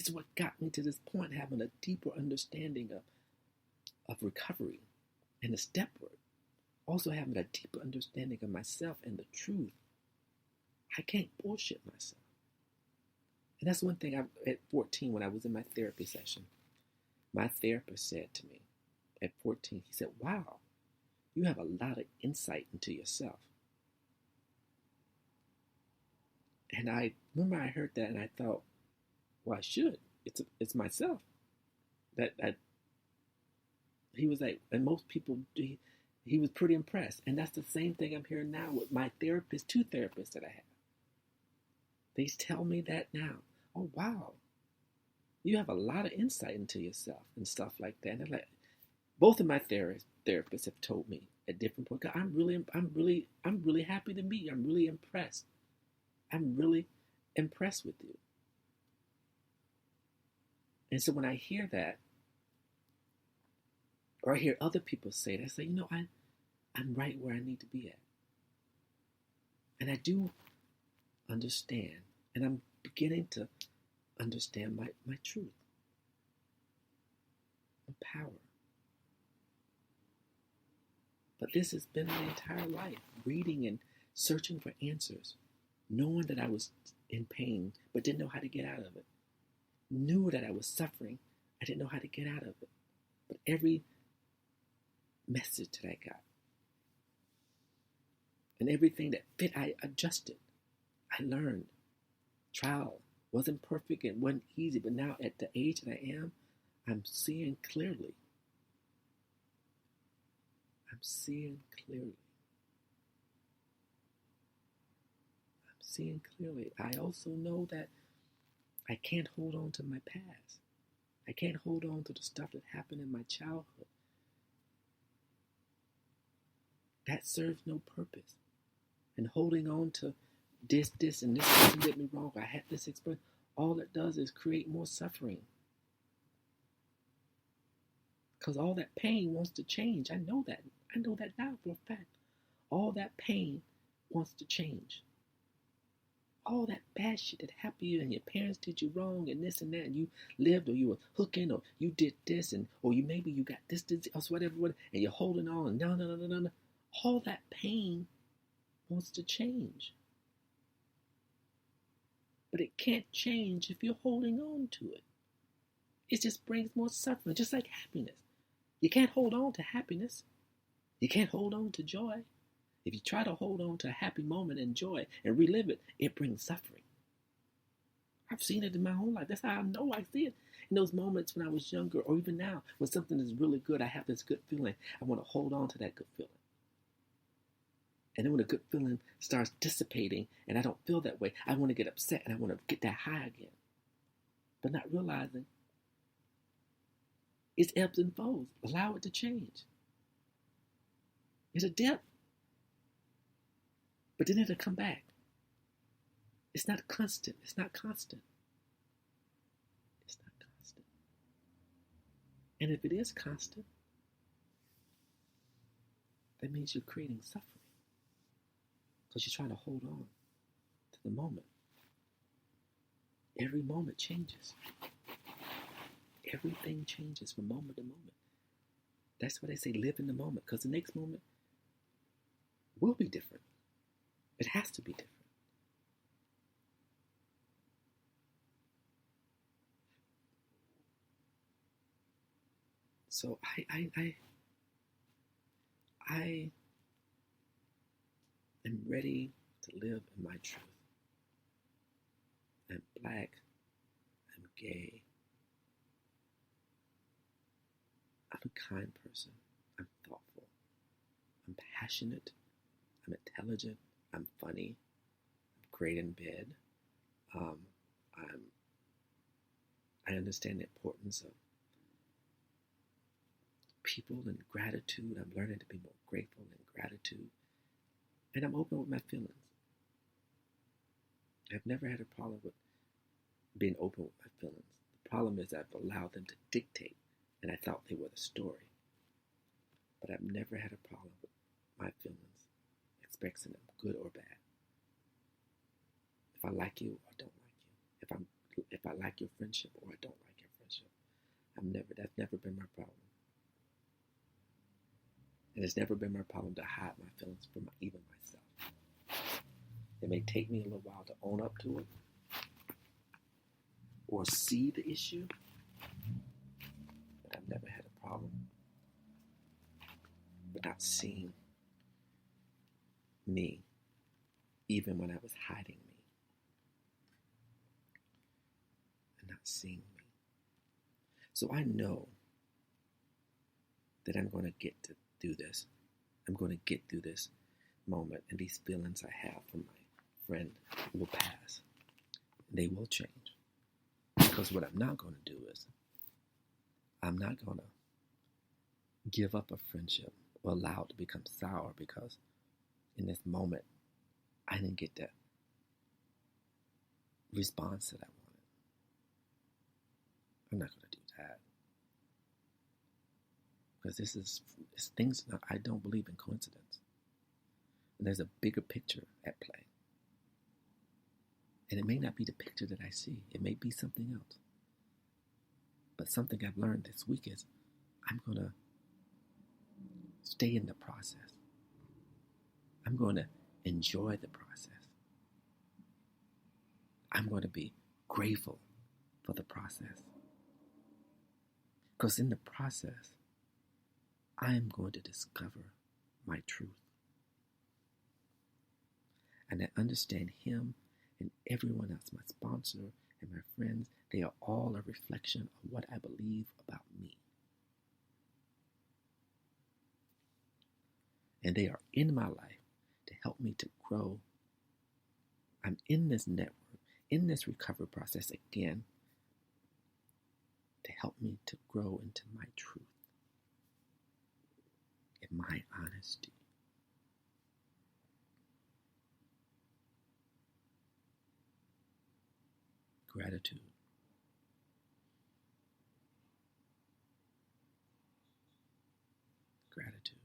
It's what got me to this point, having a deeper understanding of recovery and the step work. Also having a deeper understanding of myself and the truth. I can't bullshit myself. And that's one thing at 14 when I was in my therapy session. My therapist said to me at 14, he said, wow, you have a lot of insight into yourself. And I remember I heard that and I thought, well, I should. It's myself. That he was like, and most people, he was pretty impressed. And that's the same thing I'm hearing now with my therapist, 2 therapists that I have. They tell me that now. Oh, wow. You have a lot of insight into yourself and stuff like that. And like, both of my therapists have told me at different points, I'm really happy to meet you. I'm really impressed. I'm really impressed with you. And so when I hear that, or I hear other people say that, I say, I'm right where I need to be at. And I do understand, and I'm beginning to understand my truth, my power. But this has been my entire life, reading and searching for answers, knowing that I was in pain, but didn't know how to get out of it. Knew that I was suffering, I didn't know how to get out of it. But every message that I got, and everything that fit, I adjusted. I learned. Trial wasn't perfect, it wasn't easy, but now at the age that I am, I'm seeing clearly. I'm seeing clearly. I'm seeing clearly. I also know that I can't hold on to my past. I can't hold on to the stuff that happened in my childhood. That serves no purpose. And holding on to this, and this person did me wrong, I had this experience, all it does is create more suffering. Because all that pain wants to change. I know that. I know that now for a fact. All that pain wants to change. All that bad shit that happened to you and your parents did you wrong and this and that, and you lived or you were hooking or you did this or maybe you got this or whatever, and you're holding on and no. All that pain wants to change. But it can't change if you're holding on to it. It just brings more suffering, just like happiness. You can't hold on to happiness. You can't hold on to joy. If you try to hold on to a happy moment and joy and relive it, it brings suffering. I've seen it in my whole life. That's how I know I see it. In those moments when I was younger, or even now, when something is really good, I have this good feeling. I want to hold on to that good feeling. And then when the good feeling starts dissipating and I don't feel that way, I want to get upset and I want to get that high again. But not realizing it's ebbs and flows. Allow it to change. It's a dip. But then it'll come back. It's not constant. It's not constant. It's not constant. And if it is constant, that means you're creating suffering. Because you're trying to hold on to the moment. Every moment changes. Everything changes from moment to moment. That's why they say live in the moment. Because the next moment will be different. It has to be different. So I am ready to live in my truth. I'm black. I'm gay. I'm a kind person. I'm thoughtful. I'm passionate. I'm intelligent. I'm funny. I'm great in bed. I understand the importance of people and gratitude. I'm learning to be more grateful and gratitude. And I'm open with my feelings. I've never had a problem with being open with my feelings. The problem is I've allowed them to dictate, and I thought they were the story. But I've never had a problem with my feelings, expressing them, good or bad. If I like you or don't like you. If I'm if I like your friendship or I don't like your friendship. That's never been my problem. And it's never been my problem to hide my feelings from even myself. It may take me a little while to own up to it or see the issue, but I've never had a problem with not seeing me, even when I was hiding me and not seeing me. So I know that I'm going to get to do this. I'm going to get through this moment, and these feelings I have for my friend will pass. They will change. Because what I'm not going to do is, I'm not going to give up a friendship or allow it to become sour because in this moment, I didn't get that response that I wanted. I'm not going to do that. Because it's things, I don't believe in coincidence. And there's a bigger picture at play. And it may not be the picture that I see. It may be something else. But something I've learned this week is I'm going to stay in the process. I'm going to enjoy the process. I'm going to be grateful for the process. Because in the process, I am going to discover my truth. And I understand him and everyone else, my sponsor and my friends, they are all a reflection of what I believe about me. And they are in my life to help me to grow. I'm in this network, in this recovery process again, to help me to grow into my truth and my honesty. Gratitude. Gratitude.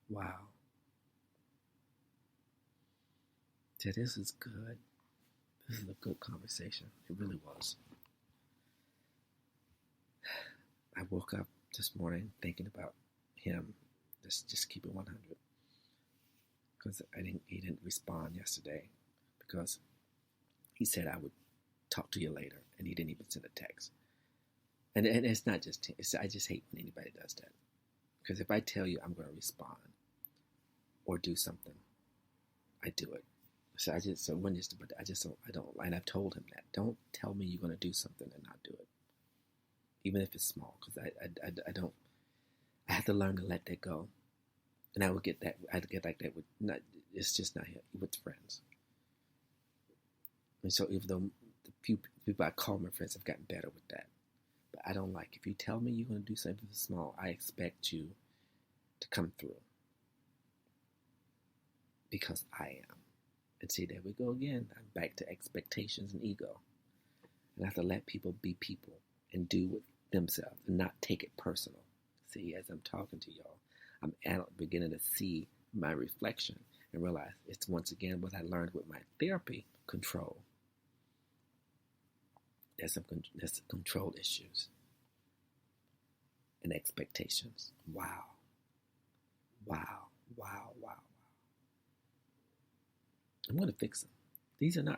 Wow. So this is good. This is a good conversation. It really was. I woke up this morning thinking about him. Just keep it 100. Because he didn't respond yesterday because he said I would talk to you later, and he didn't even send a text. And it's not just him. I just hate when anybody does that. Because if I tell you I'm going to respond or do something, I do it. So I don't, and I've told him that. Don't tell me you're going to do something and not do it. Even if it's small, because I have to learn to let that go. And I'd get like that with it's just not here, with friends. And so even though the few people I call my friends have gotten better with that. But I don't like, if you tell me you're going to do something small, I expect you to come through. Because I am. And see, there we go again. I'm back to expectations and ego. And I have to let people be people and do with themselves and not take it personal. See, as I'm talking to y'all, I'm beginning to see my reflection and realize it's once again what I learned with my therapy, control. There's some control issues and expectations. Wow. I'm going to fix them.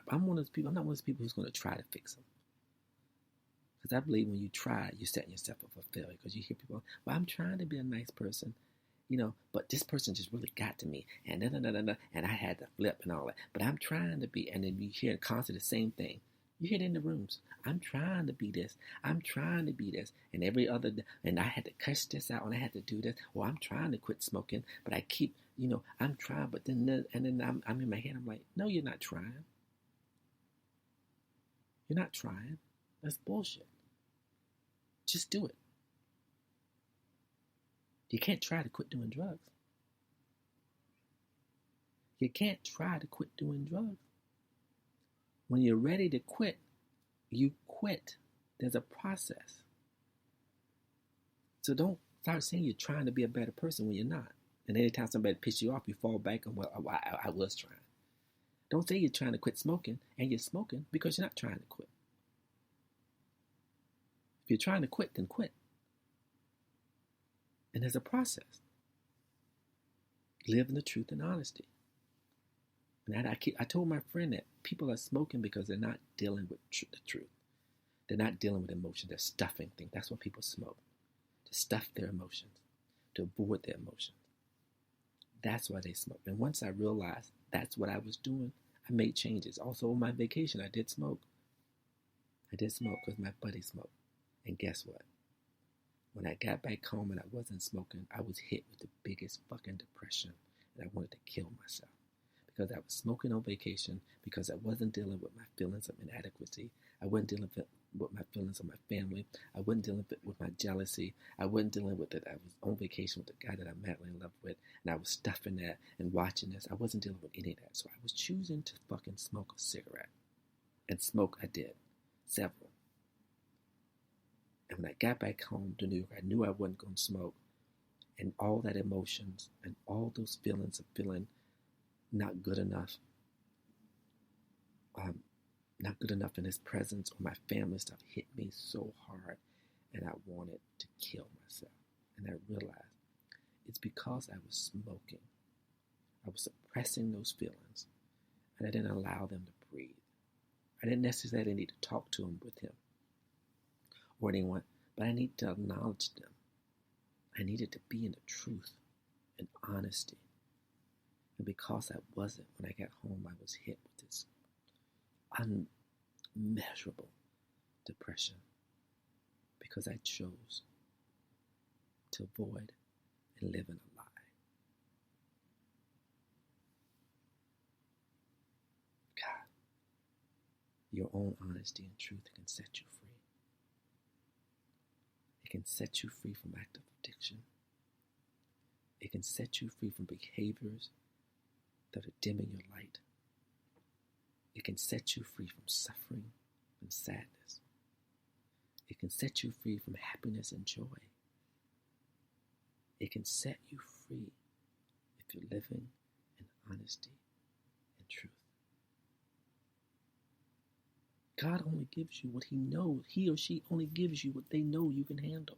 I'm not one of those people who's going to try to fix them. Because I believe when you try, you're setting yourself up for failure. Because you hear people, well, I'm trying to be a nice person, but this person just really got to me. And and I had to flip and all that. But I'm trying to be, and then you hear constantly the same thing. You hear it in the rooms. I'm trying to be this. I'm trying to be this. And and I had to cuss this out and I had to do this. Or I'm trying to quit smoking, but I keep, I'm trying. But then I'm in my head, I'm like, no, you're not trying. You're not trying. That's bullshit. Just do it. You can't try to quit doing drugs. You can't try to quit doing drugs. When you're ready to quit, you quit. There's a process. So don't start saying you're trying to be a better person when you're not. And anytime somebody pisses you off, you fall back on, well, I was trying. Don't say you're trying to quit smoking and you're smoking because you're not trying to quit. If you're trying to quit, then quit. And there's a process. Live in the truth and honesty. And I told my friend that people are smoking because they're not dealing with the truth. They're not dealing with emotions. They're stuffing things. That's why people smoke. To stuff their emotions. To avoid their emotions. That's why they smoke. And once I realized that's what I was doing, I made changes. Also on my vacation, I did smoke. I did smoke because my buddy smoked. And guess what? When I got back home and I wasn't smoking, I was hit with the biggest fucking depression. And I wanted to kill myself. Because I was smoking on vacation, because I wasn't dealing with my feelings of inadequacy. I wasn't dealing with my feelings of my family. I wasn't dealing with my jealousy. I wasn't dealing with that I was on vacation with the guy that I'm madly in love with, and I was stuffing that and watching this. I wasn't dealing with any of that. So I was choosing to fucking smoke a cigarette. And smoke I did. Several. And when I got back home to New York, I knew I wasn't going to smoke. And all that emotions and all those feelings of feeling not good enough, not good enough in his presence or my family stuff hit me so hard, and I wanted to kill myself. And I realized it's because I was smoking. I was suppressing those feelings, and I didn't allow them to breathe. I didn't necessarily need to talk to him with him or anyone, but I needed to acknowledge them. I needed to be in the truth and honesty. And because I wasn't, when I got home, I was hit with this unmeasurable depression because I chose to avoid and live in a lie. God, your own honesty and truth can set you free. It can set you free from active addiction. It can set you free from behaviors that are dimming your light. It can set you free from suffering and sadness. It can set you free from happiness and joy. It can set you free if you're living in honesty and truth. God only gives you what he knows. He or she only gives you what they know you can handle.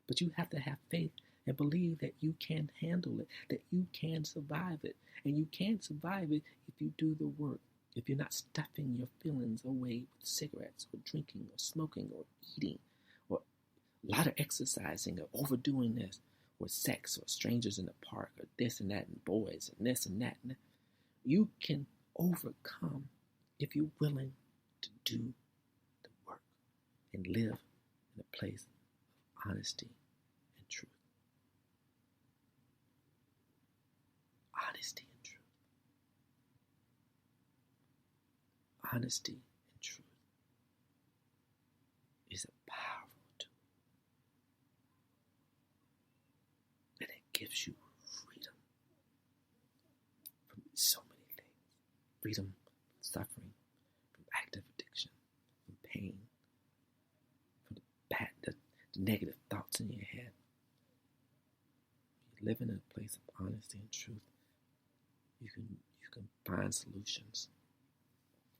But you have to have faith and believe that you can handle it, that you can survive it. And you can survive it if you do the work, if you're not stuffing your feelings away with cigarettes or drinking or smoking or eating or a lot of exercising or overdoing this or sex or strangers in the park or this and that and boys and this and that. You can overcome if you're willing to do the work and live in a place of honesty and truth. Honesty and truth. Honesty and truth is a powerful tool. And it gives you freedom from so many things. Freedom from suffering, from active addiction, from pain, from the negative thoughts in your head. When you live in a place of honesty and truth, you can find solutions,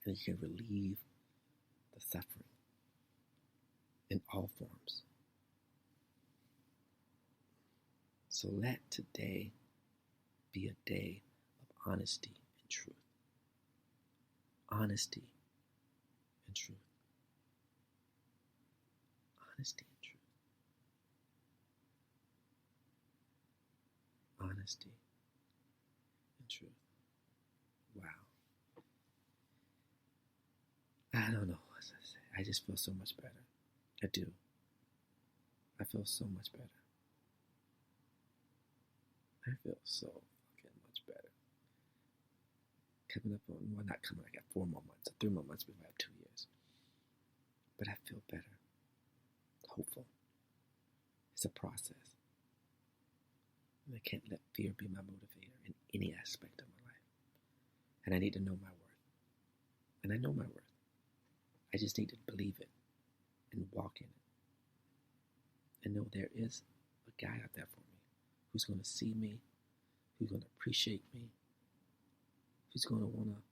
and you can relieve the suffering in all forms. So let today be a day of honesty and truth. Honesty and truth. Honesty and truth. Honesty and truth. Wow. I don't know what to say. I just feel so much better. I do. I feel so much better. I feel so fucking much better. Coming up on, well, not coming, I got 4 more months, 3 more months before I have 2 years. But I feel better. Hopeful. It's a process. And I can't let fear be my motivator in any aspect of my life. And I need to know my worth. And I know my worth. I just need to believe it and walk in it. And know there is a guy out there for me who's going to see me, who's going to appreciate me, who's going to want to